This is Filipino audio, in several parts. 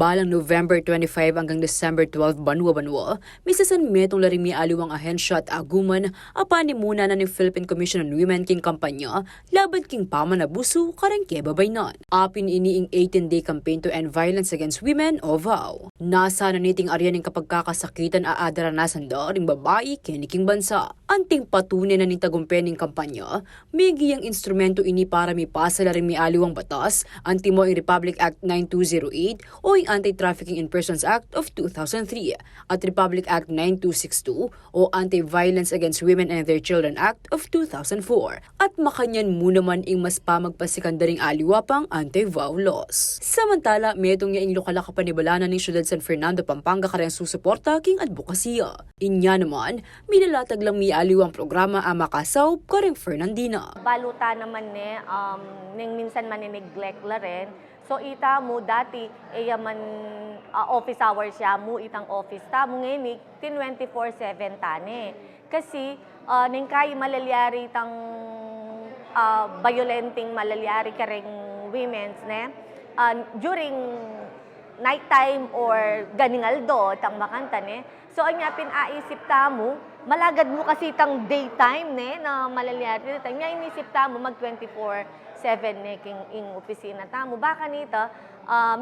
Balang November 25 hanggang December 12 banwa-banwa, misasan metong larimi aliwang ahensya at aguman apani muna na ni Philippine Commission on Women king kampanya laban king pamanabuso karang kebabaynan. Apin iniing 18-day campaign to end violence against women o VOW. Nasa naniting aryaning kapag kakasakitan aadaranasan da ring babae kiniking bansa. Anting patunay na ni tagumpay ning kampanya, may giyang instrumento ini para mipasa larimi aliwang batas, Antimoing Republic Act 9208 o Anti-Trafficking in Persons Act of 2003 at Republic Act 9262 o Anti-Violence Against Women and Their Children Act of 2004 at makanyan mo naman ing mas pamagpasikandaring aliwapang anti-vow laws. Samantala, metong niya ing lokala kapanibalanan ng Siyudad San Fernando, Pampanga karang susuporta king advokasya. Inya naman, minalatag lang may aliwang programa ang makasaw karang Fernandina. Baluta naman ning minsan neglect la rin. So ita mo dati man office hours siya mo itang office ta mo ngayon 24/7 tane. Kasi ning kay malalyari tang violenting malalyari kareng women's during nighttime or ganingaldo tang makanta So anya pinaisip ta mo malagad mo kasi tang daytime na malalyari nya inisip ta mo mag 24/7 king opisina tamo baka nita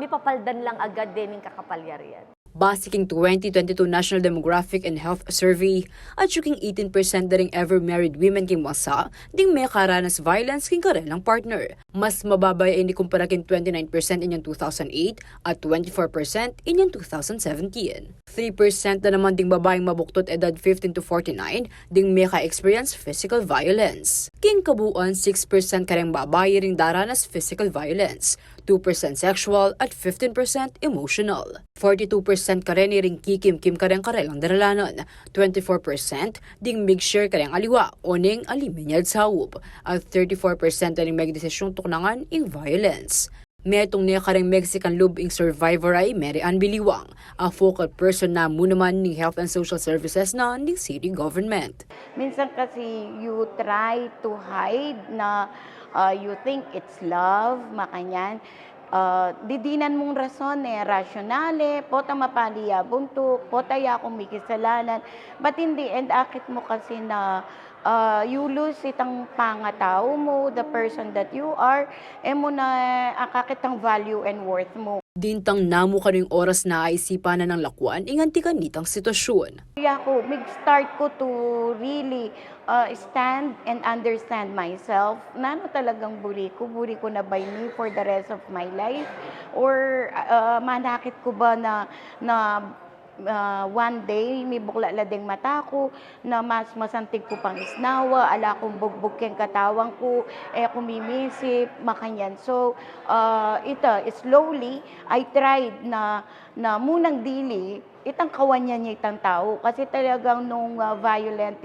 mipapaldan lang agad din ng kakapalyarian. Basiking 2022 National Demographic and Health Survey at yung 18% na ring ever married women king masa ding may karanas violence king karelang partner. Mas mababay ay kumpara kin 29% inyong 2008 at 24% inyong 2017. 3% na naman ding babaeng mabuktot edad 15 to 49 ding may ka-experience physical violence. King kabuuan 6% kareng babae ring daranas physical violence, 2% sexual at 15% emotional. 42% karen ring kikim-kim kareng karelang daralanon, 24% ding mixture kareng aliwa o ning aliminyad sawub, at 34% ring magdesisyong tuknangan ing violence. Metong niya kareng Mexican lubing survivor ay Mary Ann Biliwang, a focal person na munaman ng Health and Social Services na ng city government. Minsan kasi you try to hide na you think it's love, makanyan. Didinan mong rason rasyonale, pota mapaliya bunto, pota ya kung may kisalanan. But in the end, akit mo kasi na you lose itang pangatao mo, the person that you are, mo na akakitang value and worth mo. Dintang namo kanong oras na aisipan na ng lakwan, inganti ka nitang sitwasyon. Kaya ako, mag-start ko to really stand and understand myself. Nano talagang buri ko na by me for the rest of my life? Or manakit ko ba na one day, may bukla lading mata ko, na mas masantig ko pang isnawa, ala kong bugbog keng katawang ko, kumimisip, makanyan. So, slowly, I tried na munang dili, itang kawanyan niya itang tao. Kasi talagang nung violent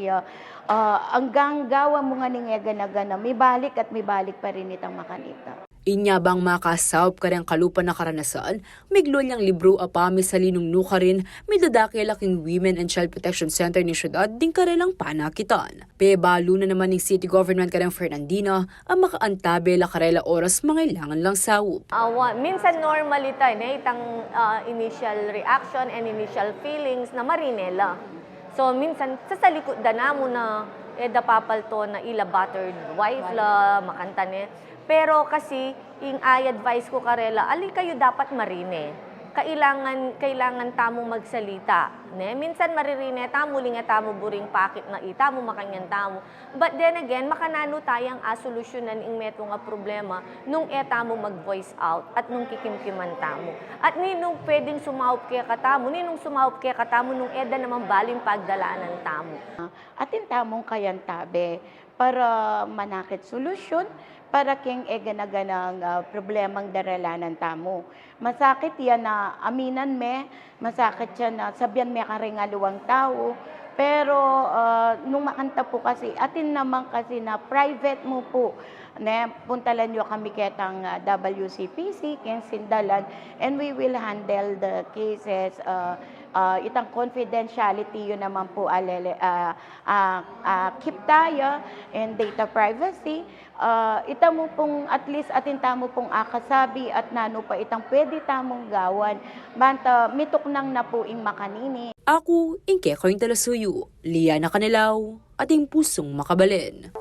hanggang gawa mo nga ningegana-gana, may balik pa rin itang makanita. Inya bang makasawp kareng kalupa na karanasan, miglo niyang libro apami sa linong nuka rin, may dadaki laking Women and Child Protection Center ni syudad ding karelang panakitan. Pebalo na naman ng city government kareng Fernandina ang makaantabe la karela oras mangailangan lang sawp. Minsan normally tayo itang initial reaction and initial feelings na marinela. So minsan sa likod na mo na papalto na ila battered wife la makanta Pero kasi, i-advise ko karela, ali kayo dapat marine. Kailangan tamong magsalita. Minsan maririne, tamo linga tamo buring pakit na itamo makanyan tamo. But then again, makanano tayang solusyonan ing meto nga problema nung tamo mag-voice out at nung kikimkiman tamo. At ninong pwedeng sumaup kaya katamo, ninong sumaup kaya katamo nung naman baling pagdalaanan tamo. Atin tamong kayantabe para manakit solusyon, para king ganaganang problemang daralanan tamo. Masakit yan na aminan masakit yan na sabyan karingaluwang tao, pero nung makanta po kasi, atin naman kasi na private mo po, puntalan nyo kami ketang WCPC, king Sindalan, and we will handle the cases itang confidentiality yun naman po keep tayo and data privacy. Ita mo pong at least atin tamo pong akasabi at nano pa itang pwede tamong gawan. Banta mitok nang na po ing makanini. Ako, Inke Koin Talasuyo, Liana Kanilaw, ating pusong makabalin.